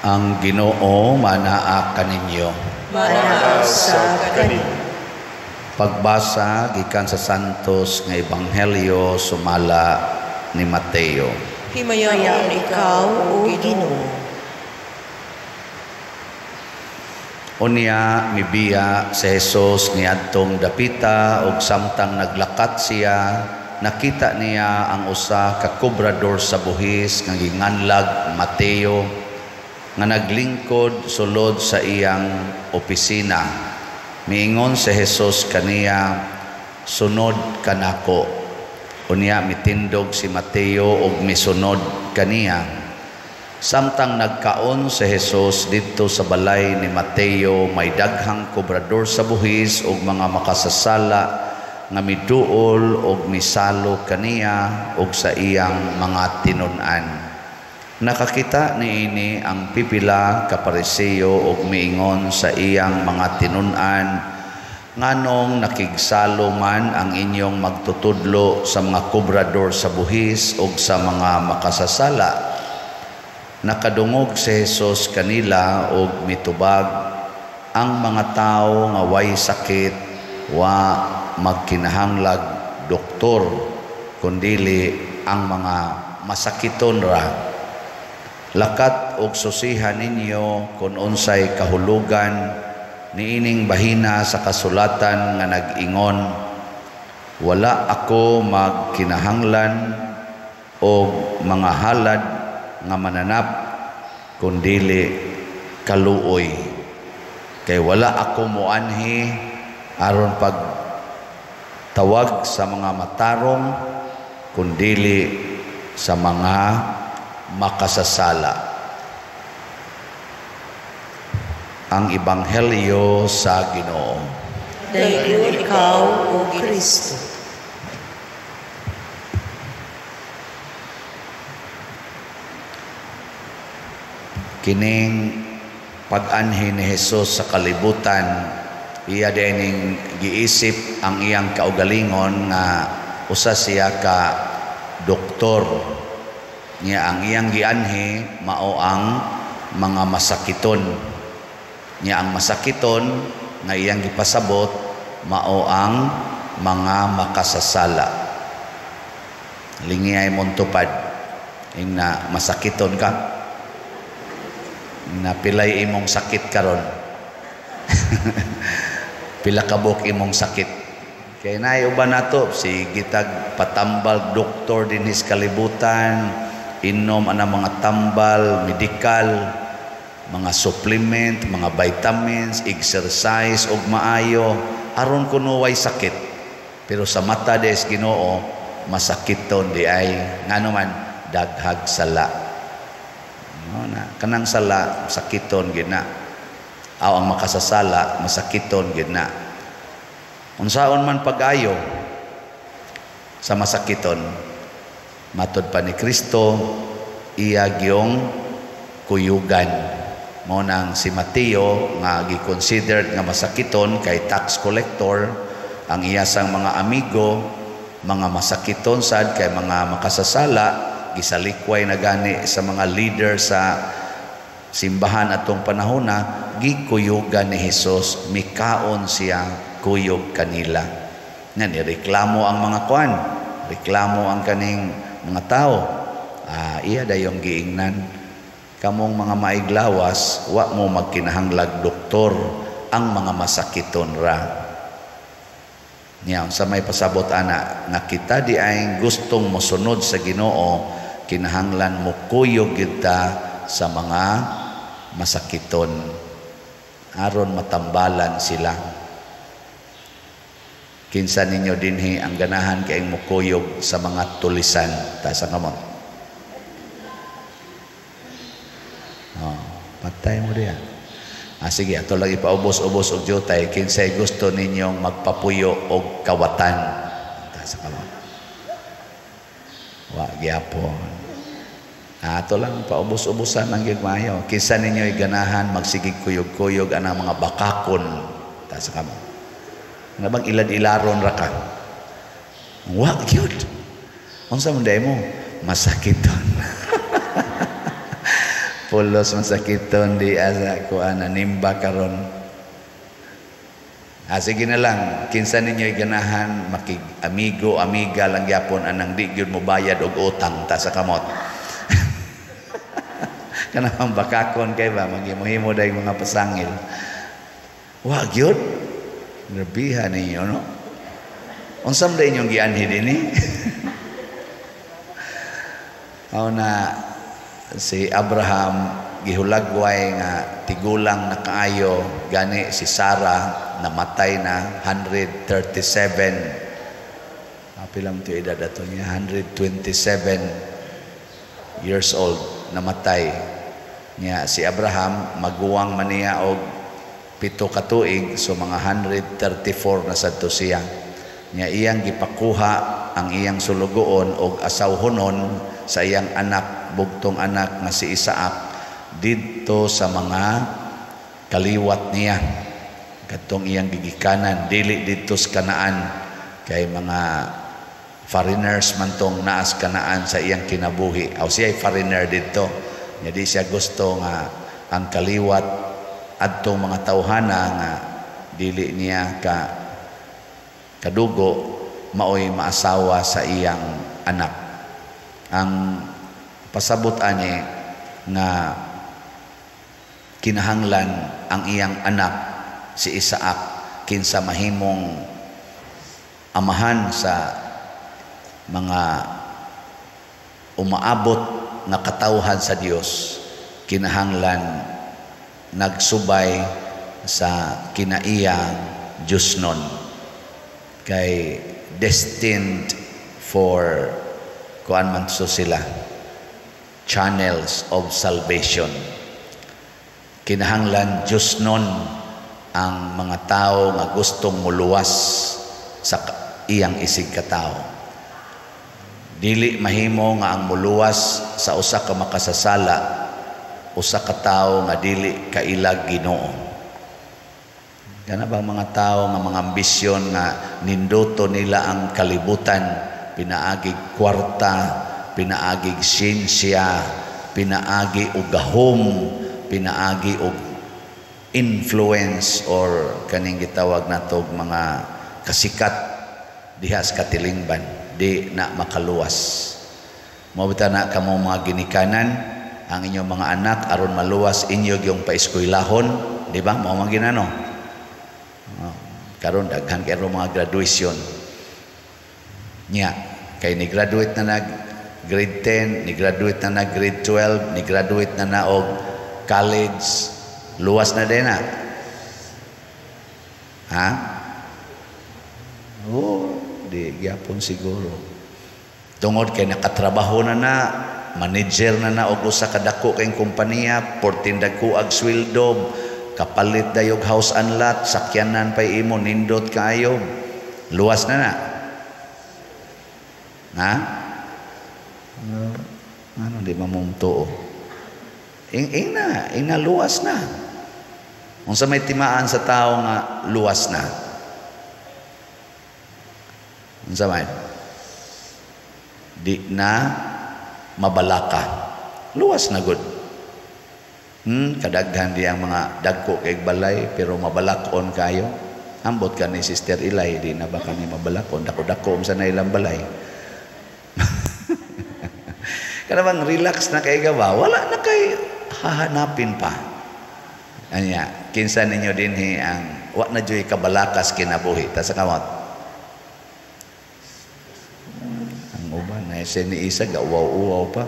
Ang Ginoo manaa kaninyo. Manaa sa kanin. Pagbasa gikan sa Santos nga Ebanghelyo sumala ni Mateo. Himayaon ikaw, O Ginoo. Unya mibiya si Jesus niadtong dapita ug samtang naglakad siya, nakita niya ang usa ka kobrador sa buhis nga ginganlag Mateo nga naglingkod sulod sa iyang opisina. Miingon si Jesus kaniya, "Sunod kanako." Unya mitindog si Mateo ug misunod kaniya. Samtang nagkaon si Jesus dito sa balay ni Mateo, may daghang kobrador sa buhis ug mga makasasala nga miduol ug misalo kaniya ug sa iyang mga tinun-an. Nakakita niini ang pipila ka Pariseo ug miingon sa iyang mga tinun-an, "Nganong nakigsalo man ang inyong magtutudlo sa mga kobrador sa buhis ug sa mga makasasala?" Nakadungog si Jesus kanila ug mitubag, "Ang mga tawo nga way sakit wa magkinahanglag doktor, kundili ang mga masakiton ra. Lakat og susihan ninyo kung unsay kahulugan niining bahina sa kasulatan nga nag-ingon, wala ako magkinahanglan og mga halad nga mananap kundili kaluoy. Kay wala ako moanhi aron pag tawag sa mga matarong kundili sa mga makasasala." Ang Ebanghelyo sa Ginoo. Dayon ikaw, O Kristo. Kining pag-anhi ni Jesus sa kalibutan, iya dining giisip ang iyang kaugalingon nga usa siya ka doktor. Niya ang iyang gianhi mao ang mga masakiton. Niya ang masakiton nga iyang gipasabot mao ang mga makasasala. Lingi ay mong tupad ing na masakiton ka, na pilay imong sakit karon. Pila kabuk imong sakit. Kay naay uban nato si gitag patambal doktor dinhis kalibutan, inom ana mga tambal medikal, mga supplement, mga vitamins, exercise og maayo aron kuno way sakit. Pero sa mata des Ginoo masakiton di ay ngano man daghag sala. No, na kanang sala sakiton gid na. Aw ang makasasala masakiton gid na. Unsaon man pag-ayo sa masakiton, matud pa ni Kristo, iya giyong kuyugan. Mo nang si Mateo nga gi-considered nga masakiton kay tax collector, ang iya sang mga amigo mga masakiton sad kay mga makasasala, gisalikway na gani sa mga leader sa simbahan atong panahon na gikuyugan ni Jesus, mikaon siya kuyog kanila. Nga nireklamo ang mga kwan, reklamo ang kaning mga tao. Iya dayong giingnan, kamong mga maiglawas wa mo magkinahanglag doktor, ang mga masakiton ra. Niya sa may pasabot ana nga kita di ay gustong mosunod sa Ginoo, kinahanglan mo kuyog kita sa mga masakiton aron matambalan sila. Kinsa ninyo dinhi ang ganahan kay mo kuyog sa mga tulisan ta sa kamot. Patay mo diya. Sige, ato lagi paubos-ubos og jutay. Kinsay gusto ninyong magpapuyo og kawatan ta sa kamot. Wa gyapon. Ato lang paubos-ubusan ang gigmayo. Kinsa ninyo'y ganahan magsigig kuyog-kuyog anang mga bakakon ta sa kamot. Nga bang ilad-ilaron ra ka? Wa gyud. Unsa man day mo? Masakiton. Pulos masakiton di asa kuan nimba karon. Sige na lang, kinsa ninyo ganahan makig amigo, amiga lang gyapon anang di gyud mo bayad og utang ta sa kamot. Kanang bakakon kay ba maghimuhimo day mga pasangil. Wa gyud. Grabihan ninyo no. Unsam day inyong gianhi dinhi? Na si Abraham gihulagway nga tigulang na kaayo gani si Sarah namatay na 137 apilam to edad ato niya 127 years old namatay niya si Abraham maguwang man niya og 7 ka tuig so mga 134 na sadto siya niya iyang gipakuha ang iyang sulugoon og asawhonon sa iyang anak, bugtong anak nga si Isaac dito sa mga kaliwat niya. Katong iyang gigikanan, dili dito sa Kanaan kay mga foreigners man tong naas Kanaan sa iyang kinabuhi. Aw siya ay foreigner dito. Di siya gusto nga ang kaliwat adtong mga tawhana nga dili niya kadugo maoy maasawa sa iyang anak. Ang pasabot ani nga kinahanglan ang iyang anak si Isaac kinsa mahimong amahan sa mga umaabot nga katawhan sa Dios kinahanglan nagsubay sa kinaiyang Diosnon kay destined for kuan man so sila channels of salvation kinahanglan Diosnon ang mga tao nga gustong muluwas sa iyang isig katao dili mahimo nga ang muluwas sa usa ka makasasala usa ka tawo nga dili kailag Ginoo kana bang mga tao nga mga ambisyon nga ninduto nila ang kalibutan pinaagig kwarta, pinaagig siyensya, pinaagi og gahom, pinaagi og influence or kaning gitawag natog mga kasikat diha sa katilingban, di na makaluwas. Mabita na kamo mga ginikanan ang inyong mga anak aron maluwas inyo yung paeskwelahon, di ba? Mao man ginano. Karon daghan kay mga graduation. Nya kay ni graduate na nag grade 10, ni graduate na nag grade 12, ni graduate na og college, luwas na din na. Ha? Di gyapon siguro. Tungod kay nakatrabaho na manager na og usa ka dako kay kompanya, 14 dagko ag sweldo, kapalit dayog house and lot, sakyanan pay imo nindot kaayo. Luwas na. Ano di mamumtuo ina luwas na unsa may timaan sa tao nga luwas na unsa may di na mabalaka luwas na gud kadaghan di ang mga dagko kay balay pero mabalakon kayo ambot ka ni Sister Ilay di na ba kani mabalakon dako-dako unsa na ilang balay kana bang relax na kay gawa wala na kay hahanapin pa anya kinsa ninyo dinhi ang wa na joy kabalakas kinabuhi ta sa kamot ang uban na ni isa gawaw-uwaw pa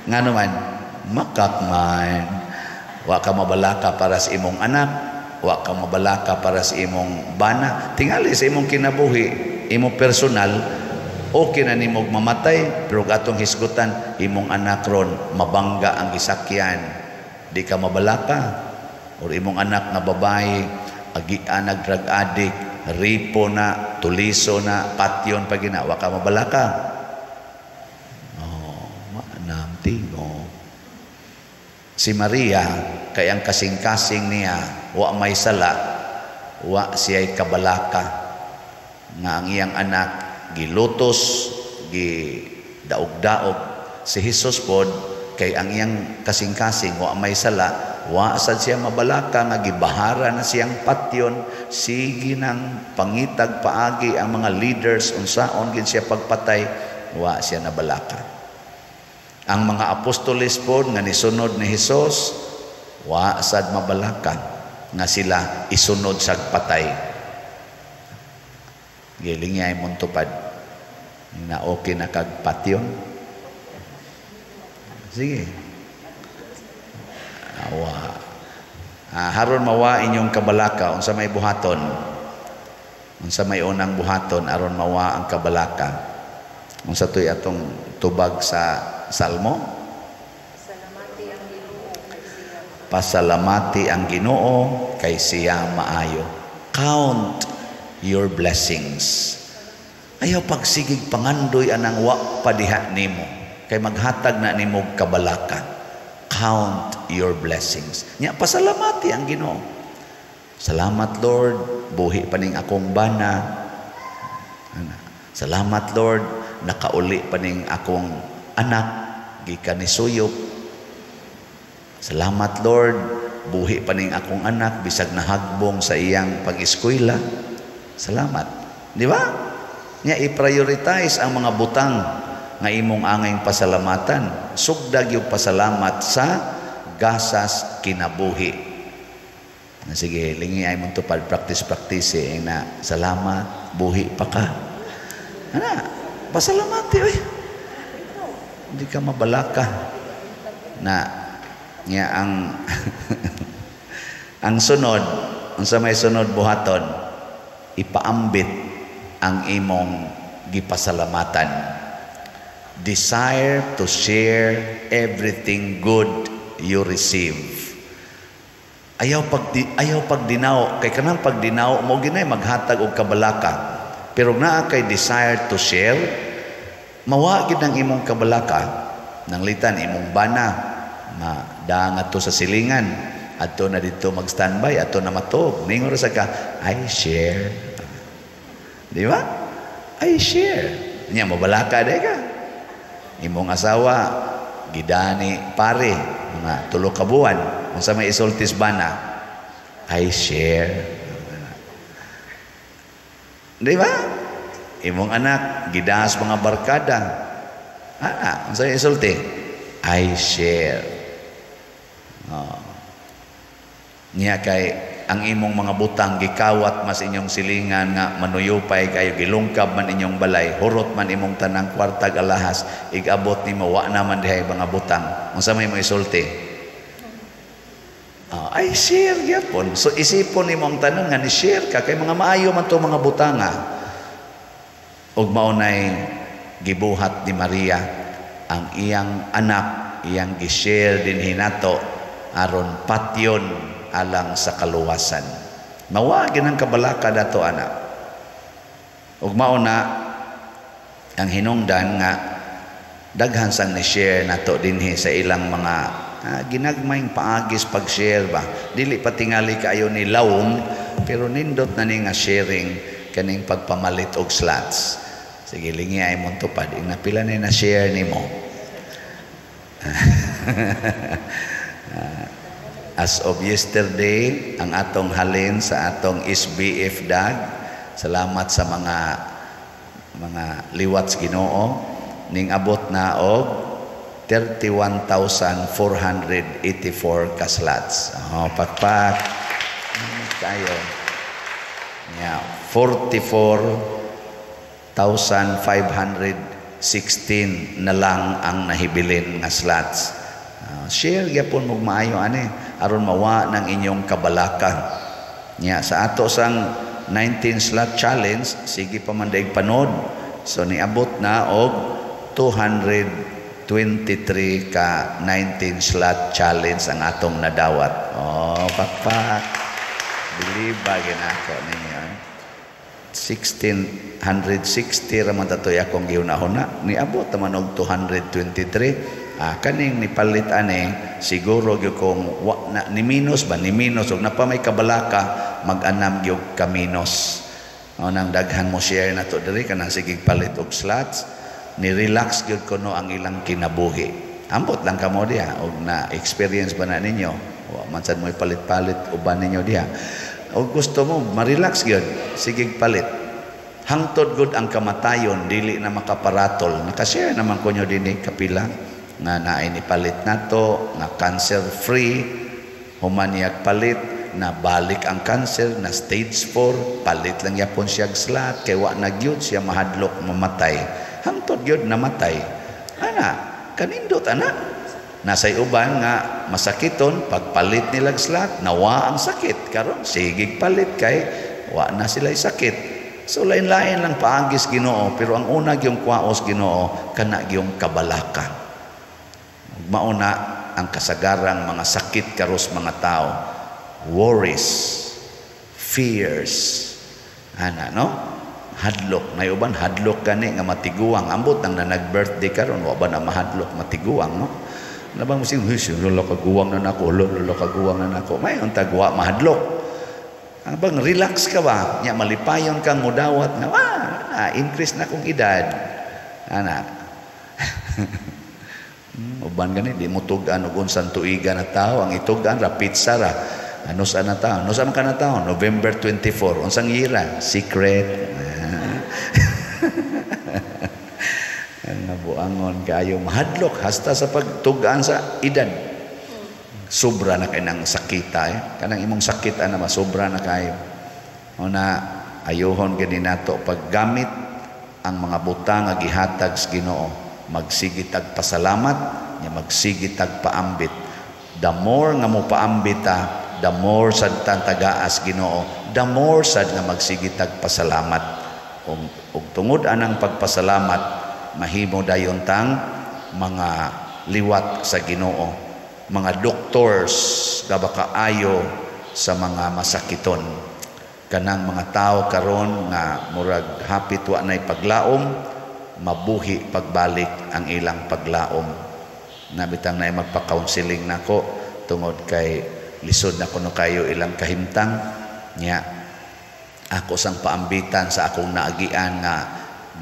ngano man makakman wa ka mabalaka para sa imong anak wa ka mabalaka para sa imong bana tingali sa imong kinabuhi imong personal okay na nimog mamatay pero atong hisgutan imong anak ron mabangga ang gisakyan di ka mabalaka or imong anak nga babae agian drug addict ripo na tuliso na patyon pa ginawa ka mabalaka maanam tingo si Maria kay ang kasing-kasing niya wa may sala wa siya'y kabalaka nga ang iyang anak gilutos, gidaog-daog si Jesus pod kay ang iyang kasing-kasing wa may sala, wa sad siya mabalaka nga gibahara na siyang patyon, sige nang pangitag paagi ang mga leaders unsaon gid siya pagpatay, wa siya nabalaka. Ang mga apostoles po nga nisunod ni Hesus, wa sad mabalaka nga sila isunod sa patay. Gilingay mong tupad na okay na kag patyon. Sige. Haron mawa inyong kabalaka unsa may buhaton. Unsa may unang buhaton aron mawa ang kabalaka. Unsa toy atong tubag sa Salmo? Pasalamati ang Ginoo kay siya maayo. Count your blessings. Ayaw pagsigig pangandoy anang wa padiha nimo kay maghatag na nimo kabalaka. Count your blessings. Nya pasalamati ang Ginoo. Salamat Lord, buhi pa ning akong bana. Salamat Lord, nakauli pa ning akong anak gikan ni suyop. Salamat Lord, buhi pa ning akong anak bisag nahagbong sa iyang pag-eskwela. Salamat. Di ba? Nya i-prioritize ang mga butang nga imong angayng pasalamatan. Sugdag yung pasalamat sa gasas kinabuhi. Sige, lingi ay mong tupad, practice na salamat, buhi pa ka. Pasalamati, oy. Hindi ka mabalaka. Nya ang ang sunod, unsa may sunod buhaton, ipaambit ang imong gipasalamatan. Desire to share everything good you receive. Ayaw pagdinaw, kay kanang pagdinaw mo ginay maghatag og kabalaka. Pero naa kay desire to share, mawa gid ang imong kabalaka. Nanglitan imong bana, daangat to sa silingan, adto na dito mag-standby, adto na matog. Ningon sa ka, I share. Di ba? I share. Nya mabalaka day ka. Imong asawa gidani pare mga 3 ka buwan unsa may isultis bana, I share. Di ba? Imong anak gidas mga barkada, unsa may isulti, I share. Niya kay ang imong mga butang gikawat mas inyong silingan nga manuyupay kayo, gilungkab man inyong balay, hurot man imong tanang kwartag alahas, igabot nimo wa naman dihay mga butang. Unsa may mo isulti? I share gyapon. So isipon nimo ang tanan nga ni share ka kay mga maayo man to mga butanga. Ug maunay gibuhat ni Maria ang iyang anak, iyang gi-share din hinato aron patyon alang sa kaluwasan. Mawagin ang kabalaka dato anak. Ug mauna ang hinungdan nga daghan sang ni share nato dinhi sa ilang mga ginagmayng paagis pag-share ba. Dili pa tingali kaayo ni lawom, pero nindot na ni nga sharing kaning pagpamalit og slots. Sige, lingi ay mong tupad. Inapila na share nimo. As of yesterday, ang atong halin sa atong SBF DAG, salamat sa mga liwat sa Ginoo, ning abot na og 31,484 ka slots. Pakpak. Kayo. Yeah, 44,516 na lang ang nahibilin nga slots. Share gyapon mo maayo ani aron mawa ng inyong kabalaka. Nya sa ato sang 19 slot challenge, sige pa man daig panod. So niabot na og 223 ka 19 slot challenge ang atong nadawat. Pakpak. Believe ba ginako ninyo? 1660 raman tatoy akong giunahuna. Niabot naman og 223. Kaning nipalit ani siguro gyud kung ni minus ug napa may kabalaka mag-anam gyud ka minus. Nang daghan mo share na to diri kanang sige palit og slots, ni relax gyud kuno ang ilang kinabuhi. ambot lang kamo diha og na experience ba na ninyo wa man sad mo ipalit-palit uban ninyo diha og gusto mo ma-relax gyud sige palit hangtod gud ang kamatayon dili na makaparatol naka-share naman ko nyo dinhi kapila nga naay ni palit nato nga cancer free humaniak palit na balik ang cancer na stage 4 palit lang yapon siya slat kay wa na gyud siya mahadlok mamatay hangtod gyud namatay ana kanindot ana nasay uban nga masakiton pagpalit nilag slat nawa ang sakit karon sige palit kay wa na sila sakit so lain-lain lang paagis Ginoo pero ang una gyung kwaos Ginoo kana gyung kabalaka mauna ang kasagarang mga sakit karos mga tao worries fears ana no hadlok na uban hadlok gani nga matiguang ambot nang nag-birthday karon wa ba na mahadlok matiguang no nabang musing lolo kaguwang na nako lolo kaguwang na nako may untag wa mahadlok ang bang relax ka ba nya malipayon kang mudawat nga increase na kong edad ana uban gani di mo tugan og unsang tuiga na tao ang itugan ra pizza ra ano sa na tao no sa man kana tao November 24 unsang yira secret nabuangon kayo mahadlok hasta sa pagtugaan sa edad sobra na kay nang sakita kanang imong sakit ana masobra na kayo una ayohon gani nato paggamit ang mga butang nga gihatag sa Ginoo magsigi tag pasalamat nya magsigi tag paambit the more nga mo paambit the more sad tagaas Ginoo the more sad nga magsigi tag pasalamat ug tungod anang pagpasalamat mahimo dayon tang mga liwat sa Ginoo mga doctors gabakaayo sa mga masakiton kanang mga tao karon nga murag hapit wa nay paglaom mabuhi pagbalik ang ilang paglaom nabitang nay magpa-counseling nako tungod kay lisod na kuno kayo ilang kahimtang nya ako sang paambitan sa akong naagian nga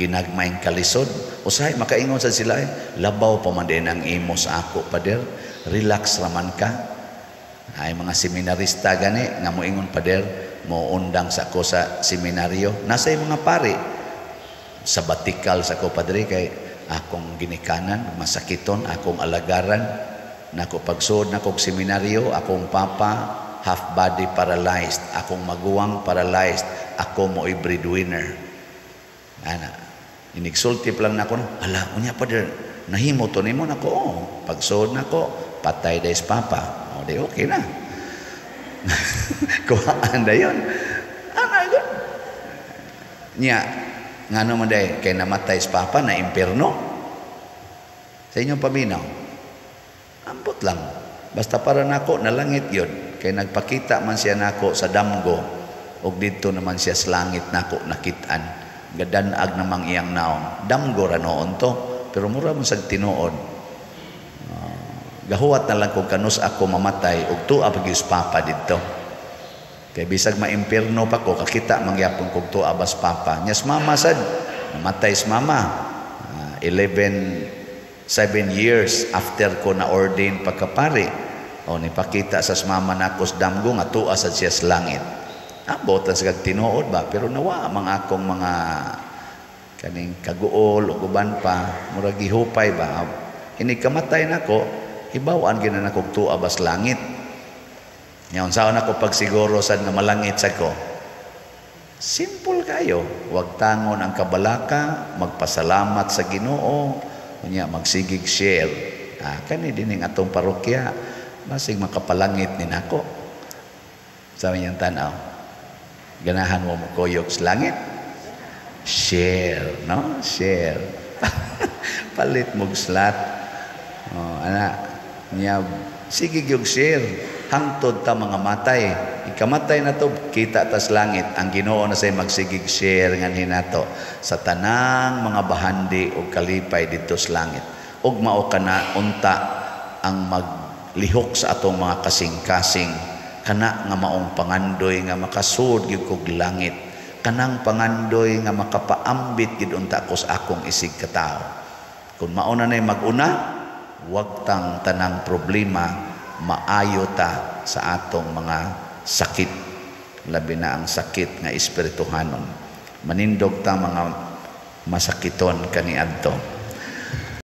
ginagmayng kalisod usahay makaingon sa sila labaw pa man din ang imo sa ako pader relax raman ka ay mga seminarista gani nga moingon pader mo undang sa ako sa seminaryo nasa mga pari sabatikal sa ako padre kay akong ginikanan masakiton akong alagaran nako pagsuod nako seminaryo akong papa half body paralyzed akong maguwang paralyzed ako mo breadwinner ana inigsulti lang nako ala unya pader nahimo to nimo nako pagsuod nako patay des papa o di okay na kuhaan dayon ana gud nya ngano man day kay namatay sa papa na impierno sa inyong paminaw ambot lang basta para nako nalangit yun kay nagpakita man siya nako sa damgo ug didto naman siya sa langit nako nakit-an gadanag namang iyang naong damgo ra noon to pero mura man sad tinuod gahuwat na lang kung kanus ako mamatay ug tuwa pagyus papa didto kay bisag maimpierno pa ko kakita mangyapon kog tuwa bas papa nyas mama sad namatay sa mama 7 years after ko na ordain pagkapari o nipakita sa mama nako sa damgo nga tuwa sad siya sa langit abot sa kag tinuod ba pero nawa mga akong mga kaning kaguol ug uban pa murag gihupay ba ini kamatay nako hibaw-an gyud na kog tuwa bas langit nya unsaon nako pagsiguro sad nga malangit sad ko simple kayo wag tangon ang kabalaka magpasalamat sa Ginoo unya magsigig share kani dining atong parokya basig makapalangit ni nako sabi niyang tanaw ganahan mo koyok sa langit share no share palit mo slat ana niya sige gyud share hangtod ta mga matay ikamatay na to kita tas langit ang Ginoo na say magsigig share nganhi nato sa tanang mga bahandi o kalipay didto sa langit ug mao kana unta ang maglihok sa atong mga kasing-kasing kana nga maong pangandoy nga makasud gyud kog langit kanang pangandoy nga makapaambit gid unta ko sa akong isig ka tawo kun mao na nay maguna wag tang tanang problema maayo ta sa atong mga sakit, labi na ang sakit nga espirituhanon. Manindog ta mga masakiton kaniadto.